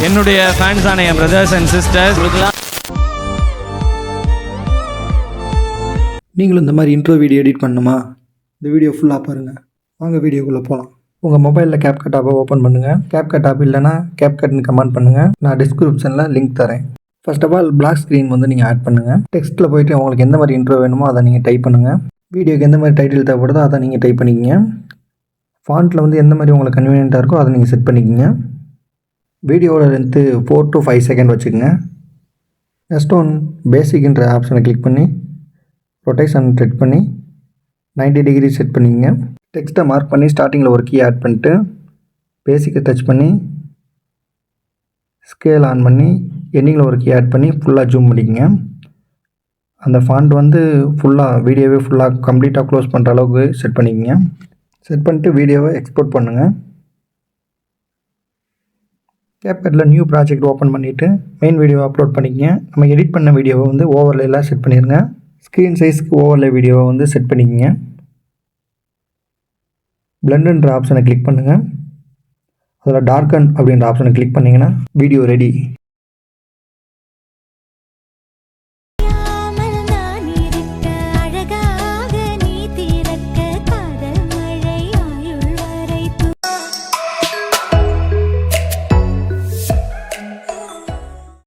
என்னுடைய ஃபேன்ஸான என் brothers and sisters உங்களுக்குலாம் நீங்களும் இந்த மாதிரி இன்ட்ரோ வீடியோ எடிட் பண்ணணுமா? இந்த வீடியோ ஃபுல்லாக பாருங்கள். வாங்க வீடியோக்குள்ளே போகலாம். உங்கள் மொபைலில் CapCut ஆப்பை ஓப்பன் பண்ணுங்கள். CapCut ஆப் இல்லைனா CapCutன்னு கமெண்ட் பண்ணுங்கள். நான் டிஸ்கிரிப்ஷனில் லிங்க் தரேன். First of all black screen வந்து நீங்கள் ஆட் பண்ணுங்கள். டெக்ஸ்ட்டில் போய்ட்டு உங்களுக்கு எந்த மாதிரி இன்ட்ரோ வேணுமோ அதை நீங்கள் டைப் பண்ணுங்கள். வீடியோக்கு எந்த மாதிரி டைட்டில் தேவைப்படுதோ அதை நீங்கள் டைப் பண்ணிக்கிங்க. ஃபாண்ட்டில் வந்து எந்த மாதிரி உங்களுக்கு கன்வீனியண்ட்டாக இருக்கோ அதை நீங்கள் செட் பண்ணிக்கிங்க. வீடியோவோட லென்த்து 4 to 5 செகண்ட் வச்சுக்கோங்க. நெக்ஸ்ட் ஒன் பேசிக்ன்ற ஆப்ஷனை கிளிக் பண்ணி ரொட்டேஷன் செட் பண்ணி 90 டிகிரி செட் பண்ணிக்கங்க. டெக்ஸ்ட்டை மார்க் பண்ணி ஸ்டார்டிங்கில் ஒரு கீ ஆட் பண்ணிட்டு பேசிக்கை டச் பண்ணி ஸ்கேல் ஆன் பண்ணி எண்டிங்கில் ஒரு கீ ஆட் பண்ணி ஃபுல்லாக ஜூம் பண்ணிக்கங்க. அந்த ஃபாண்ட் வந்து ஃபுல்லாக வீடியோவே ஃபுல்லாக கம்ப்ளீட்டாக க்ளோஸ் பண்ணுற அளவுக்கு செட் பண்ணிக்கங்க. செட் பண்ணிட்டு வீடியோவை எக்ஸ்போர்ட் பண்ணுங்கள். CapCutல நியூ ப்ராஜெக்ட் ஓப்பன் பண்ணிவிட்டு மெயின் வீடியோவை அப்லோட் பண்ணிக்கங்க. நம்ம எடிட் பண்ண வீடியோவை வந்து ஓவர்லேலாம் செட் பண்ணிடுங்க. ஸ்க்ரீன் சைஸ்க்கு ஓவர்லே வீடியோவை வந்து செட் பண்ணிக்கங்க. பிளண்டுன்ற ஆப்ஷனை கிளிக் பண்ணுங்கள். அதில் டார்க்கன் அப்படின்ற ஆப்ஷனை கிளிக் பண்ணிங்கன்னா வீடியோ ரெடி.